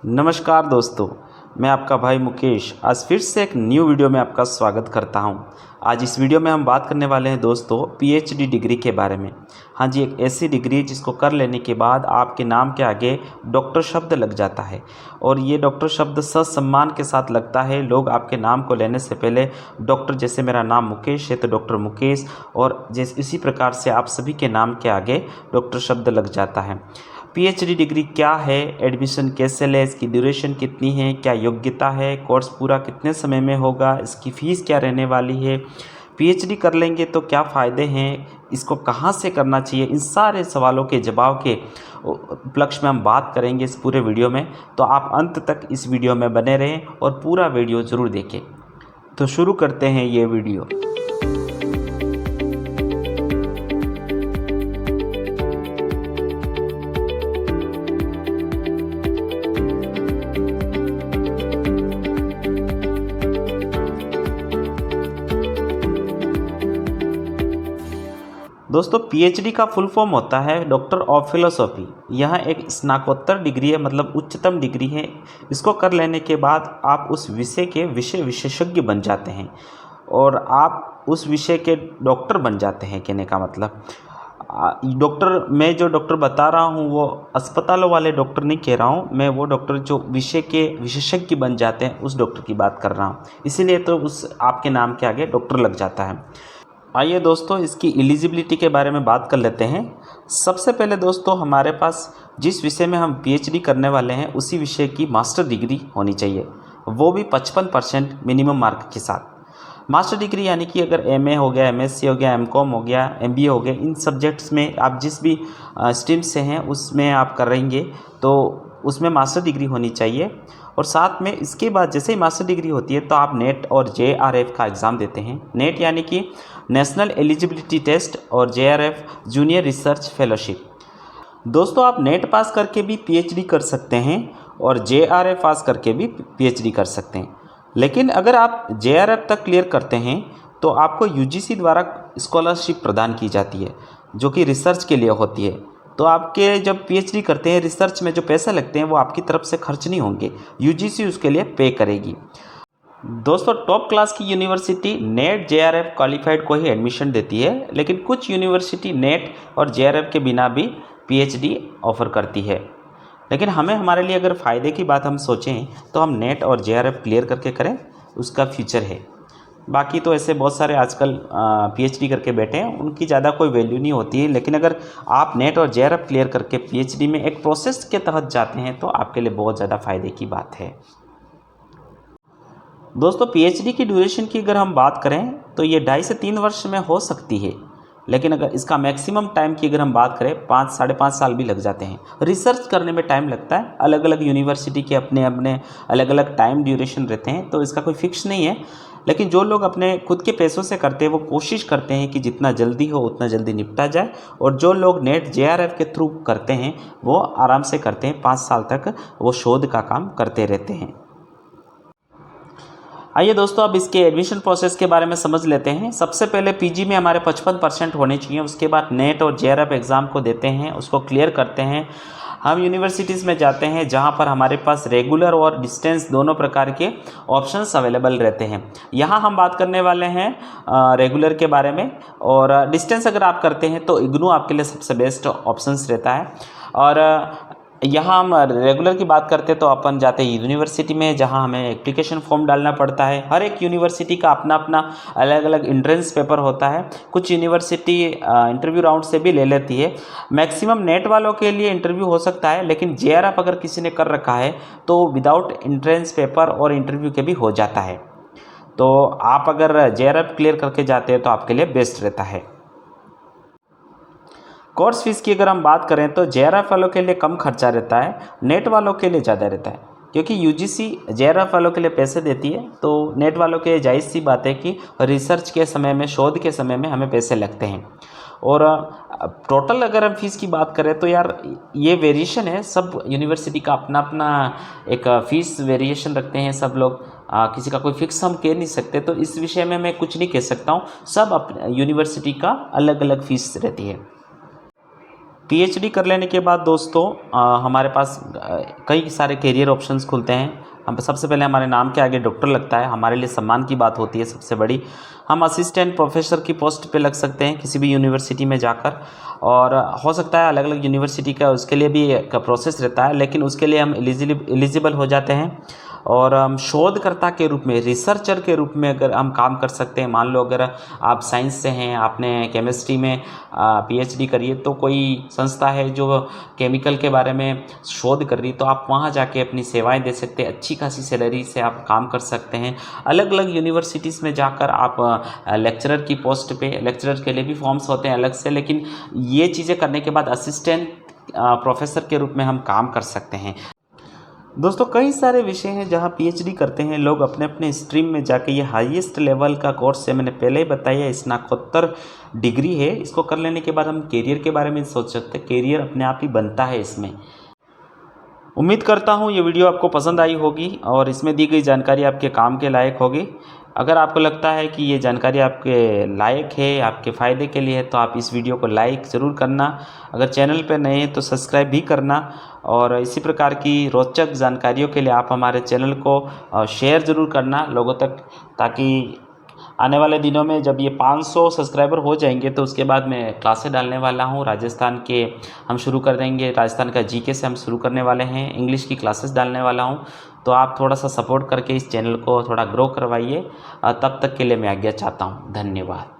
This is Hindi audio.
नमस्कार दोस्तों, मैं आपका भाई मुकेश आज फिर से एक न्यू वीडियो में आपका स्वागत करता हूं। आज इस वीडियो में हम बात करने वाले हैं दोस्तों पीएचडी डिग्री के बारे में। हाँ जी, एक ऐसी डिग्री जिसको कर लेने के बाद आपके नाम के आगे डॉक्टर शब्द लग जाता है और ये डॉक्टर शब्द ससम्मान के साथ लगता है। लोग आपके नाम को लेने से पहले डॉक्टर, जैसे मेरा नाम मुकेश है तो डॉक्टर मुकेश, और जैसे इसी प्रकार से आप सभी के नाम के आगे डॉक्टर शब्द लग जाता है। पीएचडी डिग्री क्या है, एडमिशन कैसे लें, इसकी ड्यूरेशन कितनी है, क्या योग्यता है, कोर्स पूरा कितने समय में होगा, इसकी फ़ीस क्या रहने वाली है, पीएचडी कर लेंगे तो क्या फ़ायदे हैं, इसको कहाँ से करना चाहिए, इन सारे सवालों के जवाब के उपलक्ष्य में हम बात करेंगे इस पूरे वीडियो में। तो आप अंत तक इस वीडियो में बने रहें और पूरा वीडियो ज़रूर देखें। तो शुरू करते हैं ये वीडियो। दोस्तों, पीएचडी का फुल फॉर्म होता है डॉक्टर ऑफ फिलोसॉफी। यह एक स्नातकोत्तर डिग्री है, मतलब उच्चतम डिग्री है। इसको कर लेने के बाद आप उस विषय के विषय विशेषज्ञ बन जाते हैं और आप उस विषय के डॉक्टर बन जाते हैं। कहने का मतलब डॉक्टर, मैं जो डॉक्टर बता रहा हूँ वो अस्पतालों वाले डॉक्टर नहीं कह रहा हूँ, मैं वो डॉक्टर जो विषय के विशेषज्ञ बन जाते हैं उस डॉक्टर की बात कर रहा हूँ। इसीलिए तो उस आपके नाम के आगे डॉक्टर लग जाता है। आइए दोस्तों, इसकी एलिजिबिलिटी के बारे में बात कर लेते हैं। सबसे पहले दोस्तों, हमारे पास जिस विषय में हम पीएचडी करने वाले हैं उसी विषय की मास्टर डिग्री होनी चाहिए, वो भी 55% मिनिमम मार्क के साथ। मास्टर डिग्री यानी कि अगर एमए हो गया, एमएससी हो गया, एमकॉम हो गया, एमबीए हो गया, इन सब्जेक्ट्स में आप जिस भी स्ट्रीम से हैं उसमें आप कर रहेंगे तो उसमें मास्टर डिग्री होनी चाहिए। और साथ में इसके बाद जैसे ही मास्टर डिग्री होती है तो आप नेट और जेआरएफ का एग्ज़ाम देते हैं। नेट यानी कि नेशनल एलिजिबिलिटी टेस्ट और जेआरएफ जूनियर रिसर्च फेलोशिप। दोस्तों, आप नेट पास करके भी पीएचडी कर सकते हैं और जेआरएफ पास करके भी पीएचडी कर सकते हैं। लेकिन अगर आप जेआरएफ तक क्लियर करते हैं तो आपको यूजीसी द्वारा स्कॉलरशिप प्रदान की जाती है जो कि रिसर्च के लिए होती है। तो आपके जब पीएचडी करते हैं रिसर्च में जो पैसे लगते हैं वो आपकी तरफ से खर्च नहीं होंगे, यूजीसी उसके लिए पे करेगी। दोस्तों, टॉप क्लास की यूनिवर्सिटी नेट जेआरएफ क्वालिफाइड को ही एडमिशन देती है, लेकिन कुछ यूनिवर्सिटी नेट और जेआरएफ के बिना भी पीएचडी ऑफर करती है। लेकिन हमें, हमारे लिए अगर फ़ायदे की बात हम सोचें तो हम नेट और जेआरएफ क्लियर करके करें, उसका फ्यूचर है। बाकी तो ऐसे बहुत सारे आजकल पीएचडी करके बैठे हैं, उनकी ज़्यादा कोई वैल्यू नहीं होती है। लेकिन अगर आप नेट और जेआरएफ क्लियर करके पीएचडी में एक प्रोसेस के तहत जाते हैं तो आपके लिए बहुत ज़्यादा फ़ायदे की बात है। दोस्तों, पीएचडी की ड्यूरेशन की अगर हम बात करें तो ये 2.5 से 3 वर्ष में हो सकती है, लेकिन अगर इसका मैक्सिमम टाइम की अगर हम बात करें 5 साढ़े 5 साल भी लग जाते हैं। रिसर्च करने में टाइम लगता है, अलग अलग यूनिवर्सिटी के अपने अपने अलग अलग टाइम ड्यूरेशन रहते हैं, तो इसका कोई फिक्स नहीं है। लेकिन जो लोग अपने खुद के पैसों से करते हैं वो कोशिश करते हैं कि जितना जल्दी हो उतना जल्दी निपटा जाए, और जो लोग नेट जेआरएफ के थ्रू करते हैं वो आराम से करते हैं, 5 साल तक वो शोध का काम करते रहते हैं। आइए दोस्तों, अब इसके एडमिशन प्रोसेस के बारे में समझ लेते हैं। सबसे पहले पीजी में हमारे 55% होने चाहिए। उसके बाद नेट और जेआरएफ एग्ज़ाम को देते हैं, उसको क्लियर करते हैं। हम यूनिवर्सिटीज़ में जाते हैं जहां पर हमारे पास रेगुलर और डिस्टेंस दोनों प्रकार के ऑप्शंस अवेलेबल रहते हैं। यहां हम बात करने वाले हैं रेगुलर के बारे में, और डिस्टेंस अगर आप करते हैं तो इग्नू आपके लिए सबसे बेस्ट ऑप्शंस रहता है। और यहाँ हम रेगुलर की बात करते हैं तो अपन जाते हैं यूनिवर्सिटी में, जहाँ हमें एप्लीकेशन फॉर्म डालना पड़ता है। हर एक यूनिवर्सिटी का अपना अपना अलग अलग एंट्रेंस पेपर होता है। कुछ यूनिवर्सिटी इंटरव्यू राउंड से भी ले लेती है। मैक्सिमम नेट वालों के लिए इंटरव्यू हो सकता है, लेकिन जेआरएफ अगर किसी ने कर रखा है तो विदाउट एंट्रेंस पेपर और इंटरव्यू के भी हो जाता है। तो आप अगर जेआरएफ क्लियर करके जाते हैं तो आपके लिए बेस्ट रहता है। कोर्स फीस की अगर हम बात करें तो जेआरएफ वालों के लिए कम खर्चा रहता है, नेट वालों के लिए ज़्यादा रहता है, क्योंकि यूजीसी जेआरएफ वालों के लिए पैसे देती है। तो नेट वालों के जायज़ सी बात है कि रिसर्च के समय में, शोध के समय में हमें पैसे लगते हैं। और टोटल अगर हम फीस की बात करें तो यार ये वेरिएशन है, सब यूनिवर्सिटी का अपना अपना एक फ़ीस वेरिएशन रखते हैं सब लोग। किसी का कोई फिक्स हम कह नहीं सकते, तो इस विषय में मैं कुछ नहीं कह सकता हूँ। सब यूनिवर्सिटी का अलग अलग फ़ीस रहती है। पीएचडी कर लेने के बाद दोस्तों हमारे पास कई सारे करियर ऑप्शंस खुलते हैं। हम सबसे पहले हमारे नाम के आगे डॉक्टर लगता है, हमारे लिए सम्मान की बात होती है सबसे बड़ी। हम असिस्टेंट प्रोफेसर की पोस्ट पे लग सकते हैं किसी भी यूनिवर्सिटी में जाकर, और हो सकता है अलग अलग यूनिवर्सिटी का उसके लिए भी एक प्रोसेस रहता है, लेकिन उसके लिए हम एलिजिबल हो जाते हैं। और हम शोधकर्ता के रूप में, रिसर्चर के रूप में अगर हम काम कर सकते हैं। मान लो अगर आप साइंस से हैं, आपने केमिस्ट्री में पीएचडी करी है, तो कोई संस्था है जो केमिकल के बारे में शोध कर रही, तो आप वहाँ जाके अपनी सेवाएं दे सकते हैं। अच्छी खासी सैलरी से आप काम कर सकते हैं। अलग अलग यूनिवर्सिटीज़ में जाकर आप लेक्चरर की पोस्ट पे, लेक्चरर के लिए भी फॉर्म्स होते हैं अलग से, लेकिन ये चीज़ें करने के बाद असिस्टेंट प्रोफेसर के रूप में हम काम कर सकते हैं। दोस्तों कई सारे विषय हैं जहाँ पीएचडी करते हैं लोग अपने अपने स्ट्रीम में जाके। ये हाईएस्ट लेवल का कोर्स है, मैंने पहले ही बताया, स्नातकोत्तर डिग्री है। इसको कर लेने के बाद हम करियर के बारे में सोच सकते हैं, करियर अपने आप ही बनता है इसमें। उम्मीद करता हूँ ये वीडियो आपको पसंद आई होगी और इसमें दी गई जानकारी आपके काम के लायक होगी। अगर आपको लगता है कि ये जानकारी आपके लायक है, आपके फ़ायदे के लिए है, तो आप इस वीडियो को लाइक ज़रूर करना। अगर चैनल पर नए हैं तो सब्सक्राइब भी करना, और इसी प्रकार की रोचक जानकारियों के लिए आप हमारे चैनल को शेयर ज़रूर करना लोगों तक, ताकि आने वाले दिनों में जब ये 500 सब्सक्राइबर हो जाएंगे तो उसके बाद मैं क्लासें डालने वाला हूँ। राजस्थान के हम शुरू कर देंगे, राजस्थान का जीके से हम शुरू करने वाले हैं, इंग्लिश की क्लासेस डालने वाला हूँ। तो आप थोड़ा सा सपोर्ट करके इस चैनल को थोड़ा ग्रो करवाइए। तब तक के लिए मैं आज्ञा चाहता हूँ। धन्यवाद।